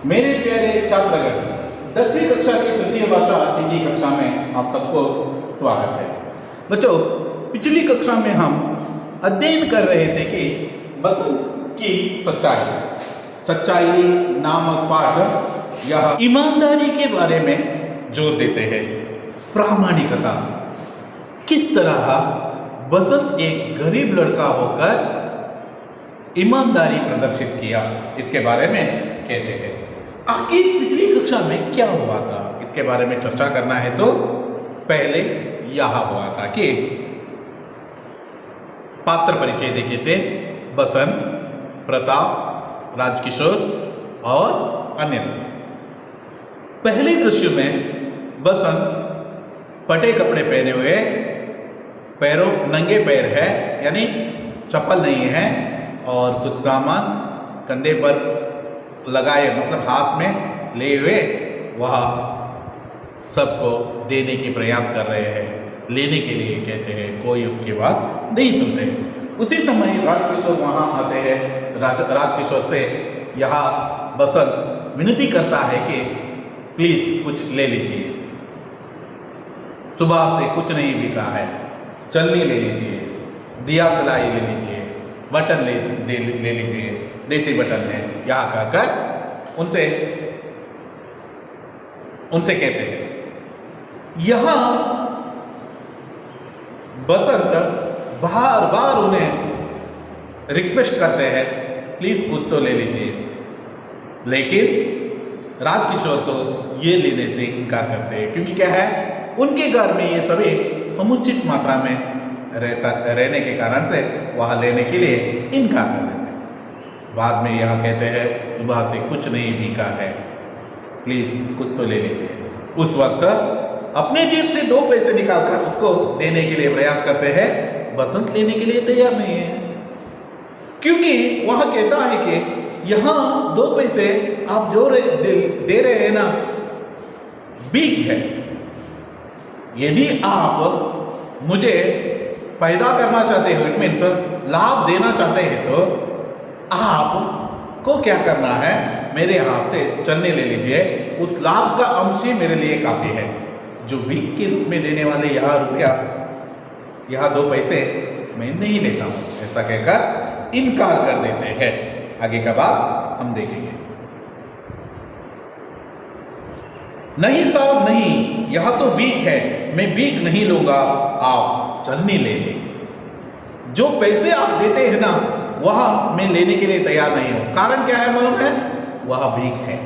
मेरे प्यारे छात्रगण, 10वीं कक्षा की तृतीय भाषा हिंदी कक्षा में आप सबको स्वागत है। बच्चों, पिछली कक्षा में हम अध्ययन कर रहे थे कि बसंत की सच्चाई नामक पाठ यह ईमानदारी के बारे में जोर देते हैं। प्रामाणिकता, किस तरह बसंत एक गरीब लड़का होकर ईमानदारी प्रदर्शित किया, इसके बारे में कहते हैं। आखिर पिछली कक्षा में क्या हुआ था, इसके बारे में चर्चा करना है तो पहले यह हुआ था कि पात्र परिचय देखे थे बसंत, प्रताप, राजकिशोर और अनिल। पहले दृश्य में बसंत फटे कपड़े पहने हुए, पैरों नंगे पैर है, यानी चप्पल नहीं है, और कुछ सामान कंधे पर लगाए, मतलब हाथ में ले हुए वह सबको देने की प्रयास कर रहे हैं, लेने के लिए कहते हैं। कोई उसकी बात नहीं सुनते। उसी समय राजकिशोर वहाँ आते हैं। राजकिशोर से यह बसंत विनती करता है कि प्लीज़ कुछ ले लीजिए, सुबह से कुछ नहीं बिका है, चलनी ले लीजिए, दिया सलाई ले लीजिए, बटन ले लीजिए, देसी बटन है, यहाँ कहकर उनसे कहते हैं। यहाँ बसंत बार बार उन्हें रिक्वेस्ट करते हैं, प्लीज कुछ तो ले लीजिए, लेकिन राजकिशोर तो ये लेने से इनकार करते हैं, क्योंकि क्या है, उनके घर में ये सभी समुचित मात्रा में रहने के कारण से वह लेने के लिए इनकार कर देते हैं। बाद में यह कहते हैं, सुबह से कुछ नहीं बिका है, प्लीज कुछ तो ले लीजिए। उस वक्त अपने जेब से 2 पैसे निकालकर उसको देने के लिए प्रयास करते हैं। बसंत लेने के लिए तैयार नहीं है, क्योंकि वह कहता है कि यहाँ 2 पैसे आप जो दे रहे हैं ना, बीक है। यदि आप मुझे पैदा करना चाहते हो, इट मीन्स लाभ देना चाहते हैं, तो आपको क्या करना है, मेरे हाथ से चलने ले लीजिए, उस लाभ का अंश ही मेरे लिए काफ़ी है। जो भीख के रूप में देने वाले यह रुपया, यह 2 पैसे मैं नहीं लेता हूँ, ऐसा कहकर इनकार कर देते हैं। आगे का बात हम देखेंगे। नहीं साहब नहीं, यह तो भीख है, मैं भीख नहीं लूंगा, आप चलनी ले लें। जो पैसे आप देते हैं ना, वह मैं लेने के लिए तैयार नहीं हूं। कारण क्या है मालूम है? वह भीख है।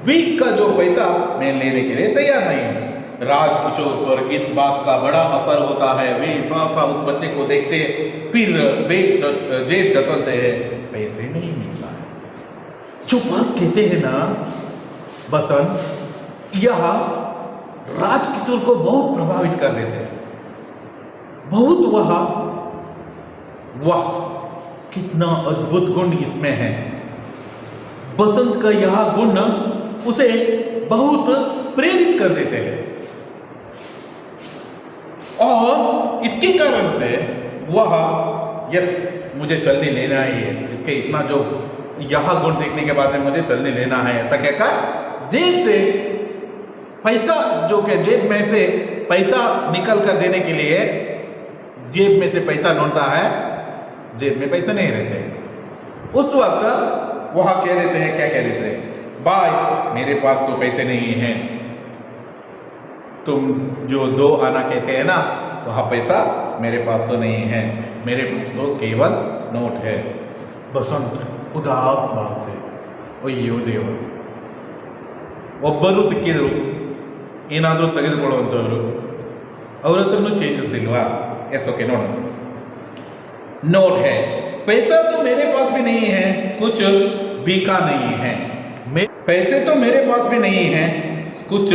भीख का जो पैसा मैं लेने के लिए तैयार नहीं हूं। राजकिशोर पर इस बात का बड़ा असर होता है। वे साफ उस बच्चे को देखते, फिर जेब टटोलते हैं, पैसे नहीं मिलता है। जो बात कहते हैं ना बसंत, यह राजकिशोर को बहुत प्रभावित कर देते हैं। बहुत वाह कितना अद्भुत गुण इसमें है। बसंत का यह गुण उसे बहुत प्रेरित कर देते हैं, और इसके कारण से वह यस मुझे चलनी लेना ही है, इसके इतना जो यह गुण देखने के बाद में मुझे चलनी लेना है, ऐसा कहकर जेब से पैसा, जो कि जेब में से पैसा निकल कर देने के लिए जेब में से पैसा ढूंढता है, जेब में पैसे नहीं रहते। उस वक्त वह कह देते हैं, क्या कह देते हैं, भाई मेरे पास तो पैसे नहीं हैं, तुम जो 2 आना कहते हैं ना, वह पैसा मेरे पास तो नहीं है, मेरे पास तो केवल नोट है। बसंत उदास भाव से, अಯ್ಯೋ ದೇವ, ಒಬ್ಬರು ಸಿಕ್ಕಿದ್ರು ಏನಾದರೂ ತೆಗೆದುಕೊಳ್ಳುವಂಥವ್ರು, ಅವ್ರ ಹತ್ರನೂ ಚೇಂಜಸ್ ಇಲ್ವಾ? एस ओके, नोट है, पैसा तो मेरे पास भी नहीं है, कुछ बीका नहीं है। पैसे तो मेरे पास भी नहीं है, कुछ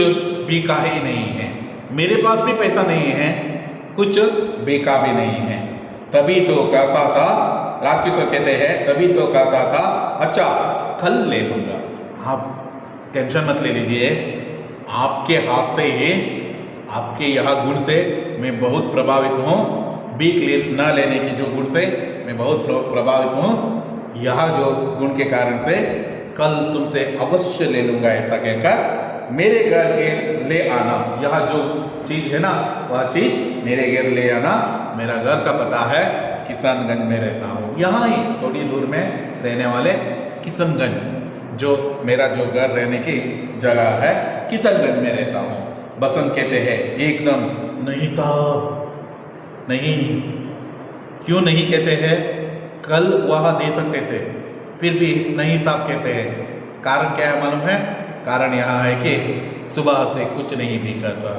बीका ही नहीं है। मेरे पास भी पैसा नहीं है, कुछ बीका भी नहीं है। तभी तो कहता था, राजकिशोर कहते हैं, तभी तो कहता था, अच्छा कल ले लूंगा। आप टेंशन मत ले लीजिए, आपके हाथ से ही, आपके यह गुण से मैं बहुत प्रभावित हूँ। भीख ना लेने की जो गुण से मैं बहुत प्रभावित हूँ, यह जो गुण के कारण से कल तुमसे अवश्य ले लूंगा, ऐसा कहकर मेरे घर के ले आना। यह जो चीज है ना, वह चीज मेरे घर ले आना। मेरा घर का पता है किशनगंज में रहता हूँ, यहाँ ही थोड़ी दूर में रहने वाले किशनगंज, जो मेरा जो घर रहने की जगह है, किशनगंज में रहता हूँ। बसंत कहते हैं एकदम नहीं साहब, नहीं। क्यों नहीं कहते हैं? कल वह दे सकते थे, फिर भी नहीं साहब कहते हैं। कारण क्या है मालूम है? कारण यहाँ है कि सुबह से कुछ नहीं बिका था,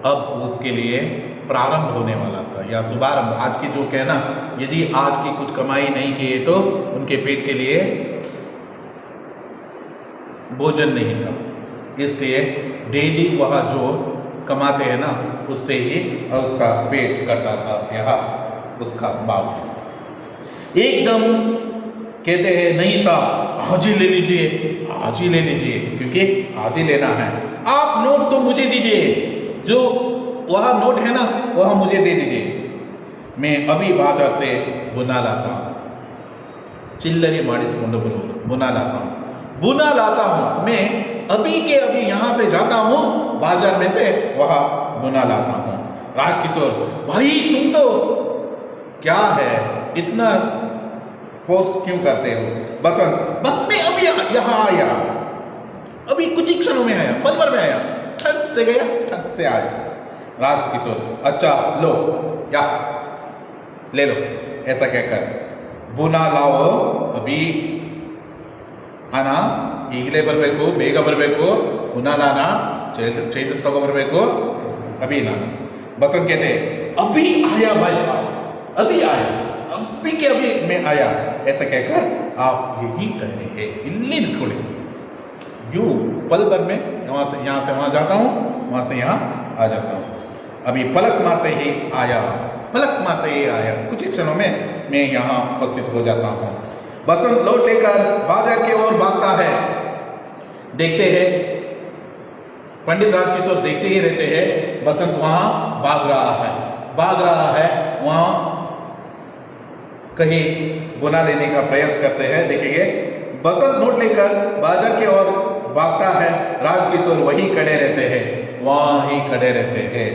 अब उसके लिए प्रारंभ होने वाला था, या शुभारंभ। आज की जो कहना, यदि आज की कुछ कमाई नहीं किए तो उनके पेट के लिए भोजन नहीं था, इसलिए डेली वह जो कमाते हैं ना, उससे ही उसका पेट करता था। यह उसका भाव है। एकदम कहते हैं नहीं साहब, आज ही ले लीजिए, आज ही ले लीजिए, क्योंकि आज ही लेना है। आप नोट तो मुझे दीजिए, जो वह नोट है ना, वह मुझे दे दीजिए, मैं अभी बाजार से बुना लाता हूँ। चिल्लरी माडिस्कोंडु बरुवुदु, बुना लाता हूँ, बुना लाता हूँ। मैं अभी के अभी यहाँ से जाता हूँ, बाजार में से वह बुना लाता हूँ। राजकिशोर, भाई तुम तो क्या है, इतना पोस्ट क्यों करते हो? बसंत, बस में अभी यहाँ आया, अभी कुछ ही क्षणों में आया, पल भर में आया, ठग से गया, ठग से आया। राजकिशोर, अच्छा लो, या ले लो, ऐसा कहकर बुना लाओ, अभी आना, ಈಗಲೇ ಬರಬೇಕು, ಬೇಗ ಬರಬೇಕು, ಪುನಃ लाना, चेतस तक बरಬೇಕು, अभी लाना। बसंत कहते अभी आया भाई साहब, अभी आया, अभी के अभी मैं आया, ऐसा कहकर आप यही कह रहे हैं, इल्ली थोड़ी यूं पल भर में यहाँ से वहाँ जाता हूँ, वहाँ से यहाँ आ जाता हूँ। अभी पलक मारते ही आया, पलक मारते ही आया, कुछ ही क्षणों में मैं यहाँ उपस्थित हो जाता हूँ। बसंत लौट लेकर बाजार की ओर भागता है। देखते हैं पंडित राजकिशोर देखते ही रहते हैं, बसंत वहां भाग रहा है, भाग रहा है, वहां कहीं बुना लेने का प्रयास करते हैं। देखेंगे बसंत नोट लेकर बाजार की ओर भागता है, राजकिशोर वहीं खड़े रहते हैं, वहां ही खड़े रहते हैं।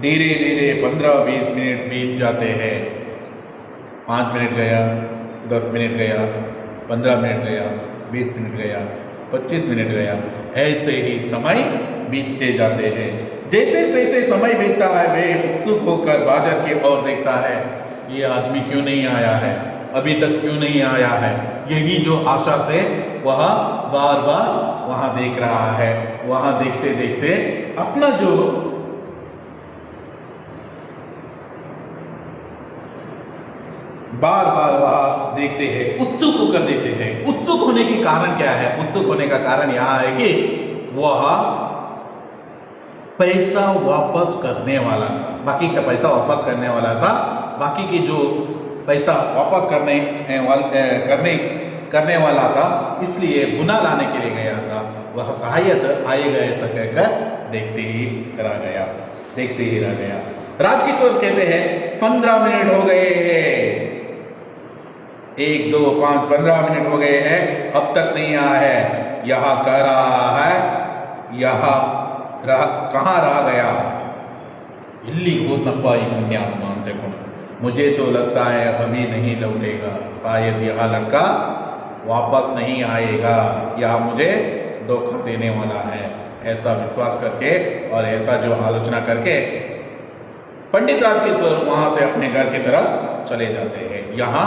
धीरे धीरे 15-20 मिनट बीत जाते हैं। 5 मिनट गया, 10 मिनट गया, 15 मिनट गया, 20 मिनट गया, 25 मिनट गया, ऐसे ही समय बीतते जाते हैं। जैसे जैसे समय बीतता है, वे उत्सुक होकर बाजार की ओर देखता है, ये आदमी क्यों नहीं आया है, अभी तक क्यों नहीं आया है। यही जो आशा से वह बार बार वहाँ देख रहा है। वहाँ देखते देखते अपना जो बार बार वह देखते हैं, उत्सुक होकर देते हैं। उत्सुक होने के कारण क्या है? उत्सुक होने का कारण यह है कि वह पैसा वापस करने वाला था, बाकी का पैसा वापस करने वाला था। बाकी की जो पैसा वापस करने वाला था, इसलिए बुना लाने के लिए गया था। वह सहायता आएगा ऐसा कहकर देखते ही रह गया, देखते ही रह गया। राजकिशोर कहते हैं 15 मिनट हो गए हैं, 1, 2, 5, 15 मिनट हो गए हैं, अब तक नहीं आया है। यह कह रहा है, यह कहाँ रह गया? इल्ली हो नपाई पुण्यात्मा देखो, मुझे तो लगता है अभी नहीं लौटेगा, शायद यह लड़का वापस नहीं आएगा, यह मुझे धोखा देने वाला है। ऐसा विश्वास करके और ऐसा जो आलोचना करके पंडित राजकिशोर वहाँ से अपने घर की तरफ चले जाते हैं। यहाँ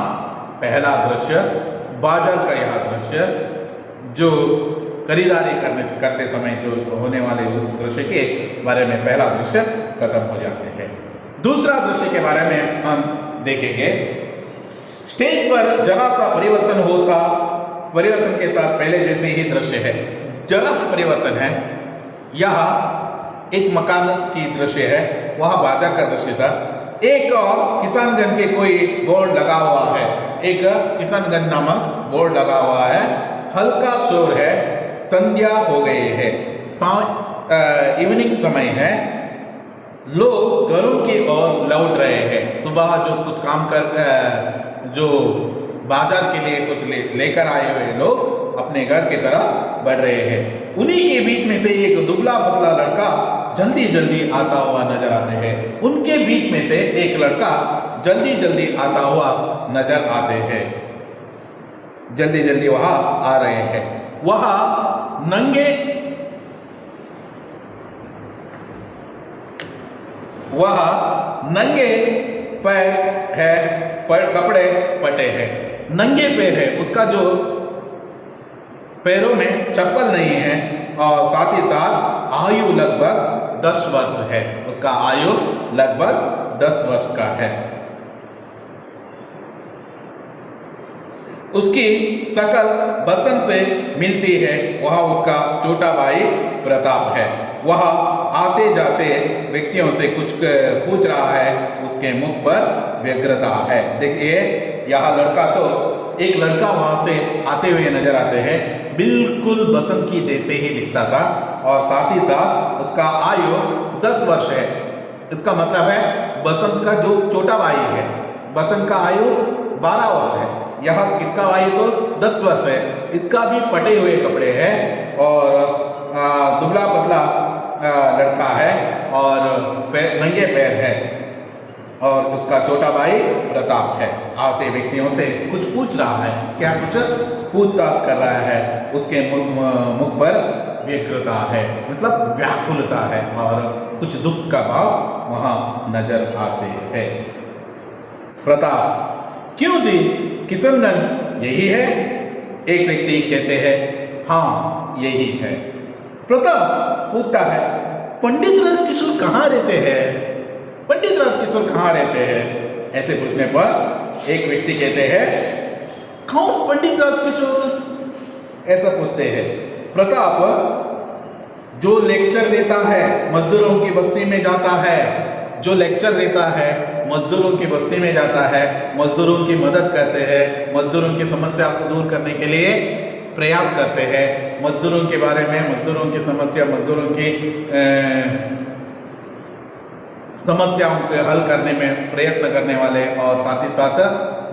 पहला दृश्य, बाजार का यह दृश्य, जो खरीदारी करते समय जो होने वाले उस दृश्य के बारे में पहला दृश्य खत्म हो जाते हैं। दूसरा दृश्य के बारे में हम देखेंगे। स्टेज पर जरा सा परिवर्तन होता, परिवर्तन के साथ पहले जैसे ही दृश्य है, जरा सा परिवर्तन है। यह एक मकान की दृश्य है, वह बाजार का दृश्य था। एक और किशनगंज के कोई बोर्ड लगा हुआ है, एक किशनगंज नामक बोर्ड लगा हुआ है। हल्का शोर है, संध्या हो गई है, इवनिंग समय है, लोग घरों की ओर लौट रहे हैं। सुबह जो कुछ काम कर जो बाजार के लिए कुछ लेकर आए हुए लोग अपने घर की तरफ बढ़ रहे हैं। उन्हीं के बीच में से एक दुबला पतला लड़का जल्दी जल्दी आता हुआ नजर आते हैं। उनके बीच में से एक लड़का जल्दी जल्दी आता हुआ नजर आते हैं, जल्दी जल्दी वहां आ रहे हैं। वह नंगे पैर है, कपड़े पटे हैं, नंगे पैर है, उसका जो पैरों में चप्पल नहीं है, और साथ ही साथ आयु लगभग 10 वर्ष है। उसका आयु लगभग 10 वर्ष का है। उसकी शकल बसंत से मिलती है। वह उसका छोटा भाई प्रताप है। वह आते जाते व्यक्तियों से कुछ पूछ रहा है। उसके मुख पर व्यग्रता है। देखिए, यह लड़का तो एक लड़का वहां से आते हुए नजर आते हैं, बिल्कुल बसंत की जैसे ही दिखता था, और साथ ही साथ उसका आयु 10 वर्ष है। इसका मतलब है बसंत का जो छोटा भाई है, बसंत का आयु 12 वर्ष है, यह इसका आयु तो 10 वर्ष है। इसका भी पटे हुए कपड़े हैं, और दुबला पतला लड़का है, और नंगे पैर है, और उसका छोटा भाई प्रताप है। आते व्यक्तियों से कुछ पूछ रहा है। क्या कुछ पूछताछ कर रहा है। उसके मुख पर व्यग्रता है, मतलब व्याकुलता है, और कुछ दुख का भाव वहां नजर आते हैं। प्रताप: क्यों जी, किशनगंज यही है? एक व्यक्ति कहते हैं, हाँ यही है। प्रताप पूछता है, पंडित राजकिशोर कहाँ रहते हैं? पंडित राजकिशोर कहाँ रहते हैं? ऐसे पूछने पर एक व्यक्ति कहते हैं, कौन पंडित राजकिशोर? ऐसा पूछते हैं। प्रताप जो लेक्चर देता है, मजदूरों की बस्ती में जाता है, जो लेक्चर देता है, मजदूरों की बस्ती में जाता है, मजदूरों की मदद करते हैं, मजदूरों की समस्या को दूर करने के लिए प्रयास करते हैं, मजदूरों के बारे में, मजदूरों की समस्या, मजदूरों की समस्याओं को हल करने में प्रयत्न करने वाले, और साथ ही साथ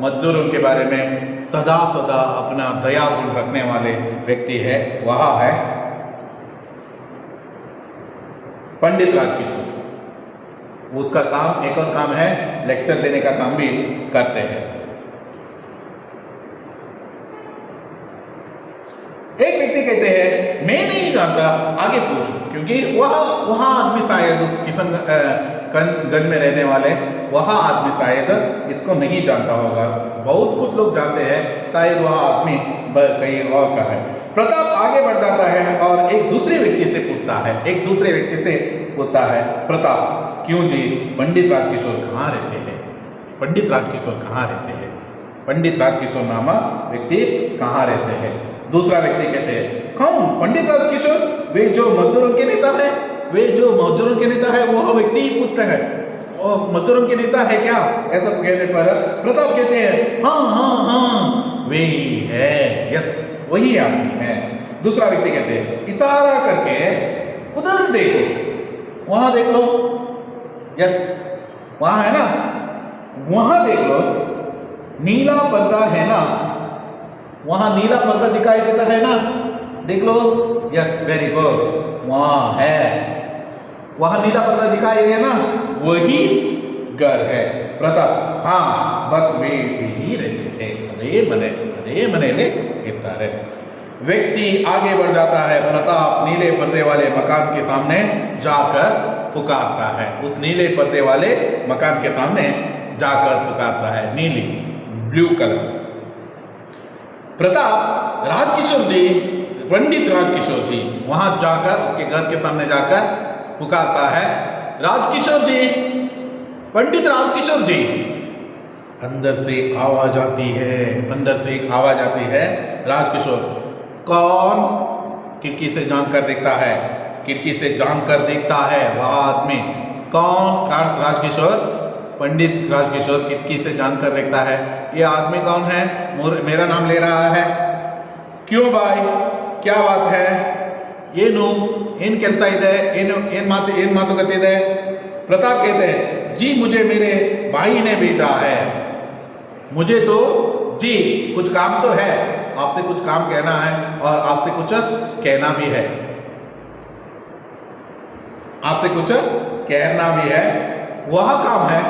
मजदूरों के बारे में सदा सदा अपना दया गुण रखने वाले व्यक्ति है, वह है पंडित राजकिशोर। उसका काम, एक और काम है, लेक्चर देने का काम भी करते हैं। एक व्यक्ति कहते हैं, मैं नहीं जानता, आगे पूछो, क्योंकि वह आदमी शायद उस किशनगंज में रहने वाले वह आदमी शायद इसको नहीं जानता होगा। बहुत कुछ लोग जानते हैं, शायद वह आदमी कहीं और का है। प्रताप आगे बढ़ जाता है और एक दूसरे व्यक्ति से पूछता है, प्रताप क्यों जी, पंडित राजकिशोर कहाँ रहते हैं? पंडित राजकिशोर कहाँ रहते हैं? पंडित राजकिशोर नामक व्यक्ति कहाँ रहते हैं? दूसरा व्यक्ति कहते हैं, कौन पंडित राजकिशोर? वे जो मजदूरों के नेता है, वह व्यक्ति ही पूछता है, और मजदूरों के नेता है क्या? ऐसा कहने पर प्रताप कहते हैं, हाँ वे ही है, यस वही आदमी है। दूसरा व्यक्ति कहते हैं, इशारा करके उधर देखो, वहां देख लो, यस वहां है ना, वहां देख लो, नीला पर्दा है ना, वहां नीला पर्दा दिखाई देता है ना, देख लो, यस वेरी गुड, वहां है, वहां नीला पर्दा दिखाई है ना, वही घर है। प्रताप, हाँ बस वे ही रहते हैं, अरे मने ले गिरता है। व्यक्ति आगे बढ़ जाता है। प्रताप नीले पर्दे वाले मकान के सामने जाकर पुकारता है। उस नीले पर्दे वाले मकान के सामने जाकर पुकारता है, नीली ब्लू कलर। प्रताप राजकिशोर जी, पंडित राजकिशोर जी वहां जाकर उसके घर के सामने जाकर पुकारता है, राजकिशोर जी, पंडित राजकिशोर जी। अंदर से आवाज आती है, राजकिशोर कौन? खिड़की से जानकर देखता है, वह आदमी कौन? राजकिशोर, पंडित राजकिशोर खिड़की से जानकर देखता है, ये आदमी कौन है? मेरा नाम ले रहा है। क्यों भाई, क्या बात है? इन ಕೆಲಸ ಇದೆ, ಏನ್ ಮಾತುಕತೆ? प्रताप कहते हैं, जी मुझे मेरे भाई ने भेजा है, मुझे तो जी कुछ काम तो है, आपसे कुछ काम कहना है और आपसे कुछ कहना भी है, आपसे कुछ कहना भी है। वह काम है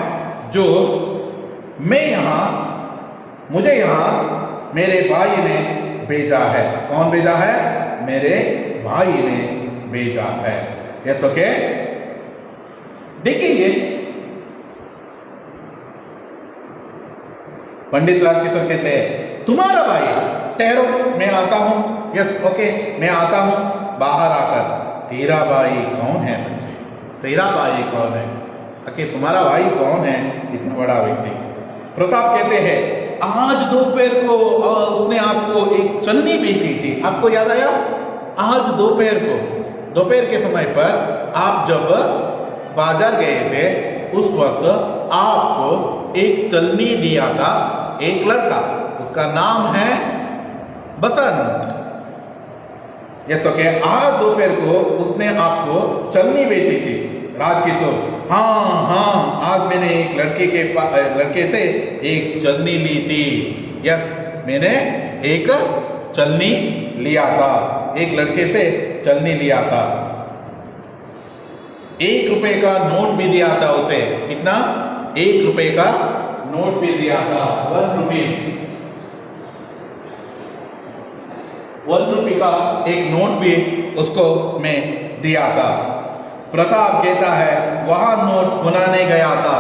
जो मुझे यहाँ मेरे भाई ने भेजा है। कौन भेजा है? मेरे भाई ने भेजा है। Yes okay. देखिए पंडित राजकिशोर कहते हैं तुम्हारा भाई, ठहरो मैं आता हूं। यस ओके, मैं आता हूं। बाहर आकर तेरा भाई कौन है बच्चे? तेरा भाई कौन है? आखिर तुम्हारा भाई कौन है? इतना बड़ा व्यक्ति। प्रताप कहते हैं आज दोपहर को उसने आपको एक चलनी बेची थी। आपको याद आया? आज दोपहर के समय पर आप जब बाजार गए थे उस वक्त आपको एक चलनी दिया था एक लड़का, उसका नाम है बसंत। Yes okay. आज दोपहर को उसने आपको चलनी बेची थी। राजकिशोर हाँ, आज मैंने एक लड़के से एक चलनी ली थी। यस, मैंने एक चलनी लिया था, एक लड़के से चलनी लिया था। 1 रुपए का नोट भी दिया था उसे। कितना? 1 रुपए का नोट भी दिया था। 1 रुपये का एक नोट भी उसको मैं दिया था। प्रताप कहता है वहां नोट बुनाने गया था।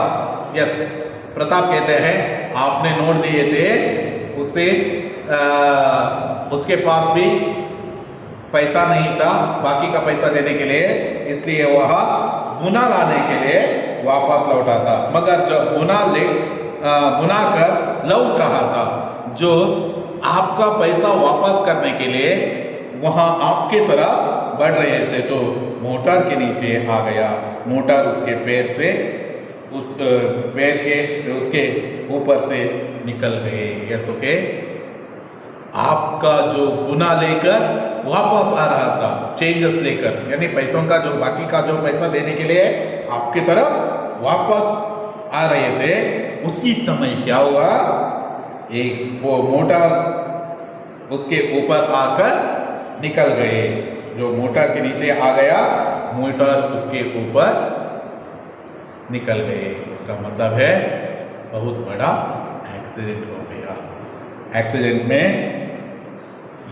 यस, प्रताप कहते हैं आपने नोट दिए थे, उसके पास भी पैसा नहीं था बाकी का पैसा देने के लिए, इसलिए वह बुना लाने के लिए वापस लौटा था। मगर जब बुना कर लौट रहा था, जो आपका पैसा वापस करने के लिए वहां आपके तरफ बढ़ रहे थे, तो मोटर के नीचे आ गया। मोटर उसके पैर से उसके ऊपर से निकल गए। Yes okay. आपका जो गुना लेकर वापस आ रहा था, चेंजेस लेकर, यानी पैसों का जो बाकी का जो पैसा देने के लिए आपकी तरफ वापस आ रहे थे, उसी समय क्या हुआ? एक वो मोटर उसके ऊपर आकर निकल गए। जो मोटर के नीचे आ गया, मोटर उसके ऊपर निकल गए। इसका मतलब है बहुत बड़ा एक्सीडेंट हो गया। एक्सीडेंट में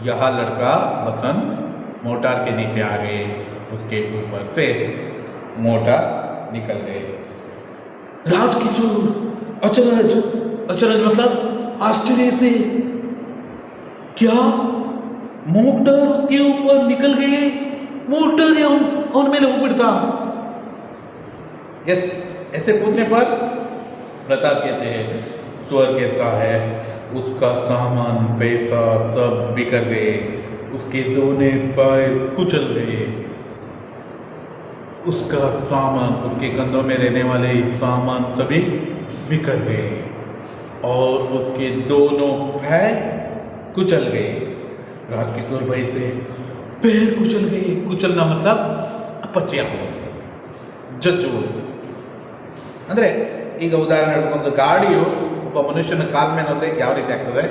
यह लड़का बसंत मोटर के नीचे आ गए, उसके ऊपर से मोटर निकल गए। राजकिशोर अचरज मतलब आश्चर्य से, क्या मोटर उसके ऊपर निकल गए? मोटर या उनमें पड़ता? यस, ऐसे पूछने पर प्रताप कहते हैं, स्वर कहता है उसका सामान पैसा सब बिखर गए, उसके दोनों पैर कुचल गए, उसका सामान, उसके कंधों में रहने वाले सामान सभी बिखर गए और उसके दोनों पैर कुचल गए। राजकिशोर भाई से पैर कुचल गए। कुचलना मतलब ಅಪಚಯ ಜಜ್ಜುವುದು। ಅಂದರೆ ಈಗ ಉದಾಹರಣೆ ಒಂದು ಗಾಡಿಯು ಒಬ್ಬ ಮನುಷ್ಯನ ಕಾಲ ಮೇಲೆ ಹೋದರೆ ಯಾವ ರೀತಿ ಆಗ್ತದೆ,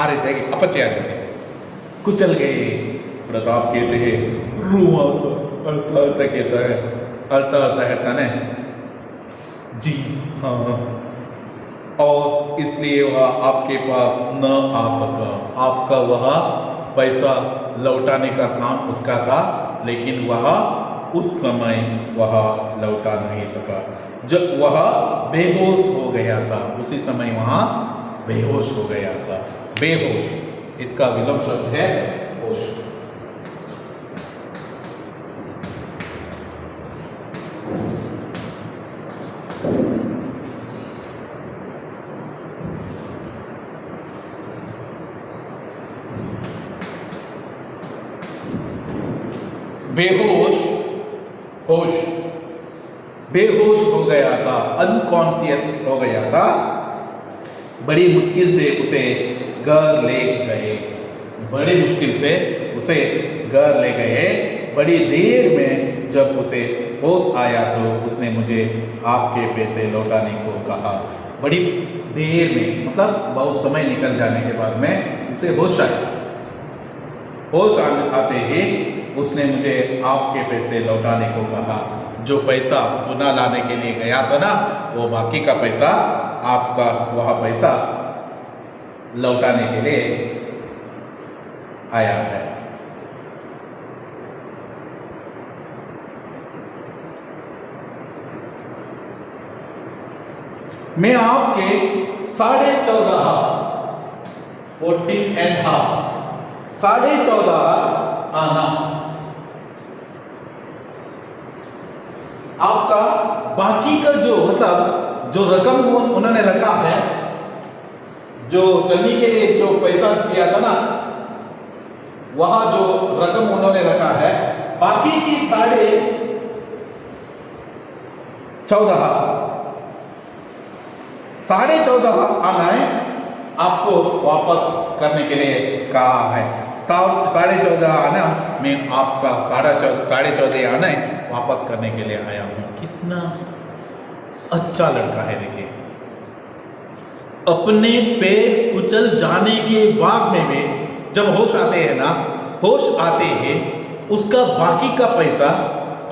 ಆ ರೀತಿಯಾಗಿ ಅಪಚಯ ಆಗುತ್ತೆ। ಕುಚಲ್ಗೆ प्रताप कहते हैं रुआ सा अड़ता अड़ता कहता है जी हाँ, और इसलिए वह आपके पास न आ सका। आपका वह पैसा लौटाने का काम उसका था, लेकिन वह उस समय वह लौटा नहीं सका। जब वह बेहोश हो गया था, उसी समय वहाँ बेहोश हो गया था। बेहोश, इसका विलोम शब्द है होश। बेहोश, होश, बेहोश हो गया था, अनकॉन्शियस हो गया था। बड़ी मुश्किल से उसे घर ले गए, बड़ी मुश्किल से उसे घर ले गए। बड़ी देर में जब उसे होश आया तो उसने मुझे आपके पैसे लौटाने को कहा। बड़ी देर में, मतलब बहुत समय निकल जाने के बाद में उसे होश आया। होश आते ही उसने मुझे आपके पैसे लौटाने को कहा। जो पैसा पुनः लाने के लिए गया था ना, वो बाकी का पैसा आपका वह पैसा लौटाने के लिए आया है। मैं आपके 14.5 आना आपका बाकी का जो मतलब जो रकम उन्होंने रखा है, जो चलने के लिए जो पैसा दिया था ना, वहां जो रकम उन्होंने रखा है, बाकी की 14.5 आना है आपको वापस करने के लिए कहा है। 14.5 आना मैं आपका 14.5 आना है वापस करने के लिए आया हूं। कितना अच्छा लड़का है। देखिए, अपने पैर कुचल जाने के बाद में भी जब होश आते हैं ना, होश आते हैं उसका बाकी का पैसा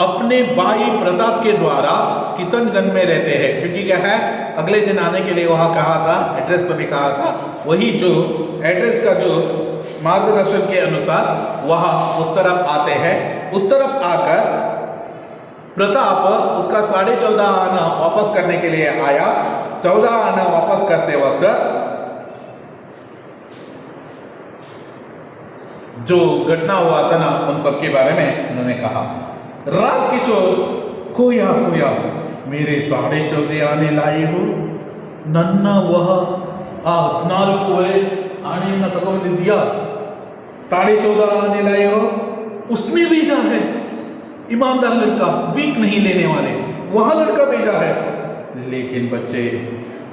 अपने भाई प्रताप के द्वारा किशनगंज में रहते हैं, क्योंकि क्या है अगले दिन आने के लिए वहां कहा था, एड्रेस सभी कहा था, वही जो एड्रेस का जो मार्गदर्शन के अनुसार वहां उस तरफ आते हैं। उस तरफ आकर प्रताप उसका 14.5 आना वापस करने के लिए आया। 14 आना वापस करते वक्त जो घटना हुआ था ना, उन सब के बारे में उन्होंने कहा। राजकिशोर कोया कोया मेरे 14.5 आने लाई हो, ನನ್ನ वह 14 आने तक दिया, 14.5 आने लाए हो, उसने भेजा है। ईमानदार लड़का, वीक नहीं लेने वाले, वहां लड़का भेजा है। लेकिन बच्चे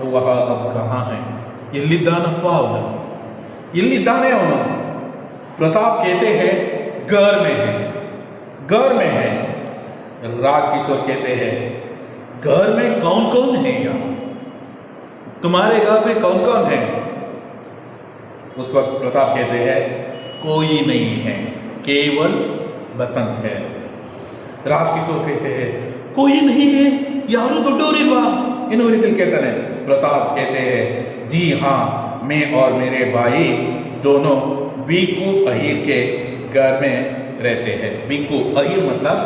वह अब कहाँ है? ಎಲ್ಲಿದ್ದಾನಪ್ಪ ಅವನು? ಎಲ್ಲಿದ್ದಾನೆ ಅವನು? प्रताप कहते हैं घर में है, घर में है। राजकिशोर कहते हैं घर में कौन कौन है? यहाँ तुम्हारे घर में कौन कौन है? उस वक्त प्रताप कहते हैं कोई नहीं है, केवल बसंत है। राजकिशोर कहते हैं कोई नहीं है, यारो ದೊಡ್ಡವರಿಲ್ವಾ? इन्होंने कहते हैं। प्रताप कहते हैं जी हाँ, मैं और मेरे भाई दोनों बीकू अहीर के घर में रहते हैं। बीकू अहीर मतलब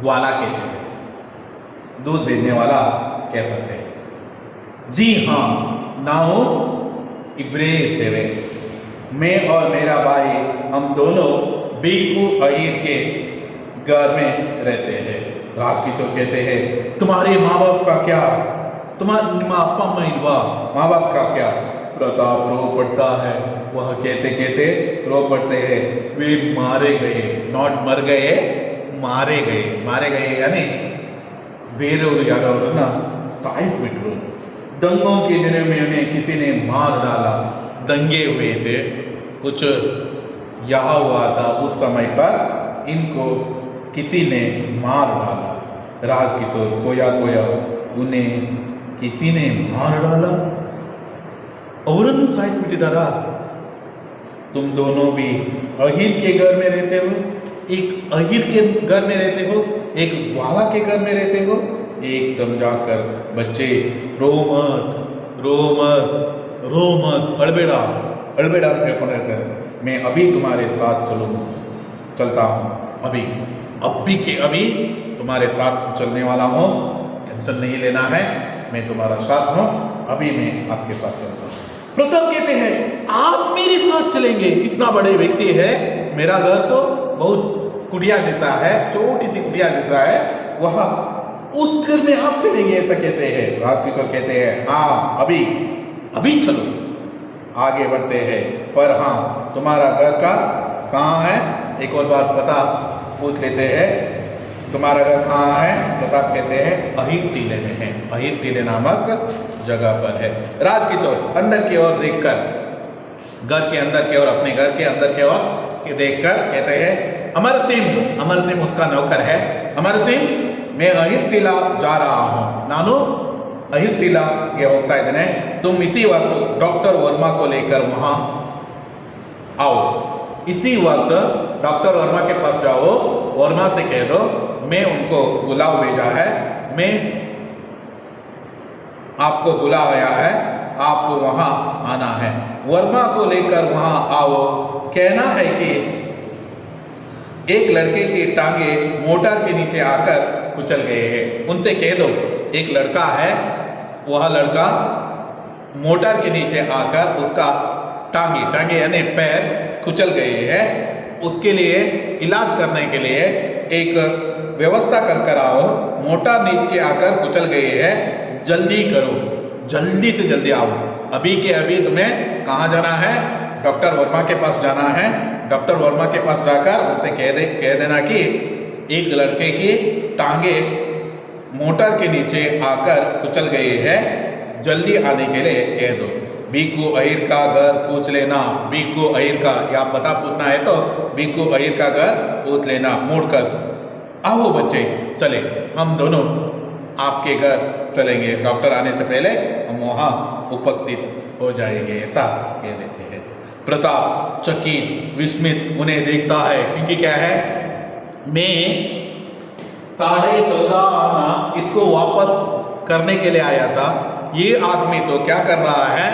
ग्वाला कहते हैं, दूध बेचने वाला कह सकते हैं। जी हाँ, नाउ इब्रेर देवे, मैं और मेरा भाई हम दोनों बीकू अहीर के घर में रहते हैं। राजकिशोर कहते हैं तुम्हारे माँ बाप का क्या? तुम्हारे माँ बाप का क्या? प्रताप रो पड़ता है। वह कहते कहते रो पड़ते हैं वे मारे गए, नॉट मर गए, मारे गए। मारे गए यानी ಬೇರೆಯವರು ಯಾರವರನ್ನ ಸಾಯಿಸಿಬಿಟ್ರು। दंगों के दिनों में उन्हें किसी ने मार डाला, दंगे हुए थे, कुछ यहाँ हुआ था। उस समय पर इनको किसी ने मार डाला। राजकिशोर कोया कोया उन्हें किसी ने मार डाला, ಅವರನ್ನು ಸಾಯಿಸಿಬಿಟ್ಟಿದ್ದಾರಾ? तुम दोनों भी अहीर के घर में रहते हो, एक अहीर के घर में रहते हो, एक ग्वाला के घर में रहते हो। एकदम जाकर बच्चे रो मत, रो मत, रो मत, अड़बेड़ा अड़बेड़ा रहते हैं। मैं अभी तुम्हारे साथ चलता हूँ, अभी के अभी तुम्हारे साथ चलने वाला हूँ, टेंशन नहीं लेना है, मैं तुम्हारा साथ हूँ, अभी मैं आपके साथ चलता हूँ। प्रताप कहते हैं आप मेरे साथ चलेंगे? इतना बड़े व्यक्ति है, मेरा घर तो बहुत कुटिया जैसा है, छोटी सी कुटिया जैसा है, वह उस घर में आप चलेंगे? ऐसा कहते हैं। राजकिशोर कहते हैं हाँ, अभी चलो। आगे बढ़ते हैं, पर हाँ तुम्हारा घर का कहाँ है? एक और बार पता पूछ लेते हैं, तुम्हारा घर कहाँ है? प्रताप कहते हैं अहीर टीले में है, अहीर टीले नामक जगह पर है। राजकिशोर अंदर की ओर देखकर, घर के अंदर की ओर, अपने घर के अंदर की ओर देखकर कहते हैं अमर सिंह उसका नौकर है। अमर सिंह, मैं अहीर टीला जा रहा हूँ, नानू ಅಹಿರ್ತಿಲ್ಲ ಗೆ ಹೋಗ್ತಾ ಇದ್ದೇನೆ. तुम इसी वक्त डॉक्टर वर्मा को लेकर वहाँ आओ. इसी वक्त डॉक्टर वर्मा के पास जाओ, वर्मा से कह दो मैं उनको बुलाव भेजा है, मैं आपको बुलाया है, आपको वहाँ आना है. वर्मा को लेकर वहाँ आओ. कहना है कि एक लड़के की टांगे मोटर के नीचे आकर कुचल गए हैं. उनसे कह दो एक लड़का है, वह लड़का मोटर के नीचे आकर उसका टांगे यानी पैर कुचल गए हैं. उसके लिए इलाज करने के लिए एक व्यवस्था कर आओ. मोटर नीचे आकर कुचल गए हैं, जल्दी करो, जल्दी से जल्दी आओ. अभी के अभी तुम्हें कहाँ जाना है? डॉक्टर वर्मा के पास जाना है. डॉक्टर वर्मा के पास जाकर उनसे कह देना कि एक लड़के की टांगे मोटर के नीचे आकर कुचल गए हैं, जल्दी आने के लिए कह दो. बीकू अहिर का घर पूछ लेना. बीकू अहिर का या पता पूछना है तो बीकू अहिर का घर पूछ लेना. मुड़कर आओ बच्चे, चले, हम दोनों आपके घर चलेंगे. डॉक्टर आने से पहले हम वहाँ उपस्थित हो जाएंगे, ऐसा कह देते हैं. प्रताप चकित विस्मित उन्हें देखता है, क्योंकि क्या है, मैं 14.5 आना इसको वापस करने के लिए आया था. ये आदमी तो क्या कर रहा है,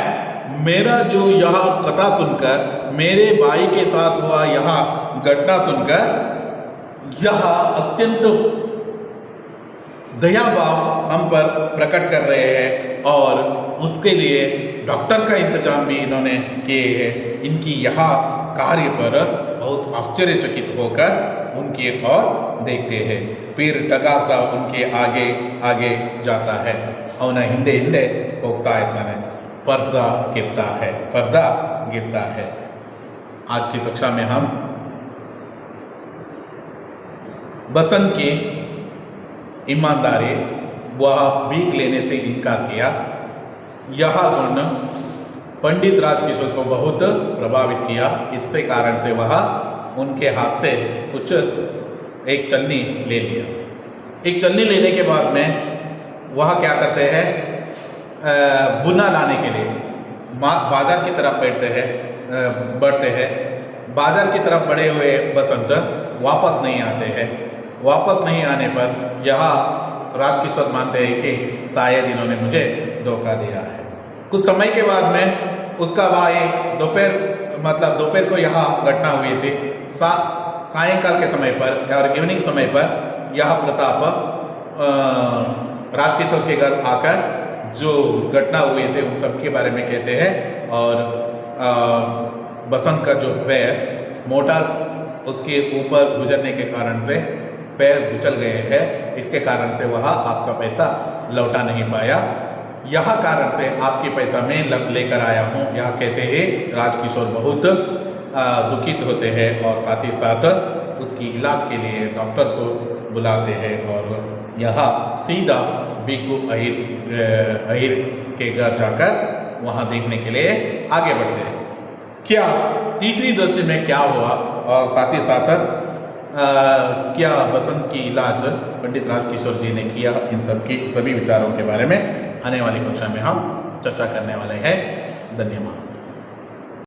मेरा जो यह कथा सुनकर, मेरे भाई के साथ हुआ यह घटना सुनकर यह अत्यंत दया भाव हम पर प्रकट कर रहे हैं और उसके लिए डॉक्टर का इंतजाम भी इन्होंने किए हैं. इनकी यह कार्य पर बहुत आश्चर्यचकित होकर उनकी ओर देखते हैं. फिर टगासा उनके आगे आगे जाता है. ಅವನ ಹಿಂದೆ ಹಿಂದೆ ಹೋಗ್ತಾ ಇದ್ದಾನೆ. पर्दा गिरता है. आज की कक्षा में हम बसंत की ईमानदारी, वह भीख लेने से इनकार किया, यह गुण पंडित राजकिशोर को बहुत प्रभावित किया. इससे कारण से वह उनके हाथ से कुछ एक चलनी ले लिया. एक चलनी लेने के बाद में वह क्या करते हैं, बुना लाने के लिए बाजार की तरफ बढ़ते हैं. बाजार की तरफ बढ़े हुए बसंत वापस नहीं आते हैं. वापस नहीं आने पर यह राजकिशोर मानते हैं कि शायद इन्होंने मुझे धोखा दिया है. कुछ समय के बाद में उसका भाई दोपहर को यह घटना हुई थी. सायंकाल के समय पर और इवनिंग समय पर यह प्रताप राजकिशोर के घर आकर जो घटना हुई थी उन सब के बारे में कहते हैं. और बसंत का जो पैर मोटर उसके ऊपर गुजरने के कारण से पैर कुचल गए हैं, इसके कारण से वह आपका पैसा लौटा नहीं पाया. यह कारण से आपके पैसा मैं लेकर आया हूँ, यह कहते हैं राजकिशोर बहुत दुखित होते हैं और साथ ही साथ उसकी इलाज के लिए डॉक्टर को बुलाते हैं और यह सीधा बीकू अहिर के घर जाकर वहाँ देखने के लिए आगे बढ़ते हैं. क्या तीसरी दृश्य में क्या हुआ और साथ ही साथ क्या बसंत की इलाज पंडित राजकिशोर जी ने किया, इन सब की सभी विचारों के बारे में आने वाली कक्षा में हम चर्चा करने वाले हैं. धन्यवाद.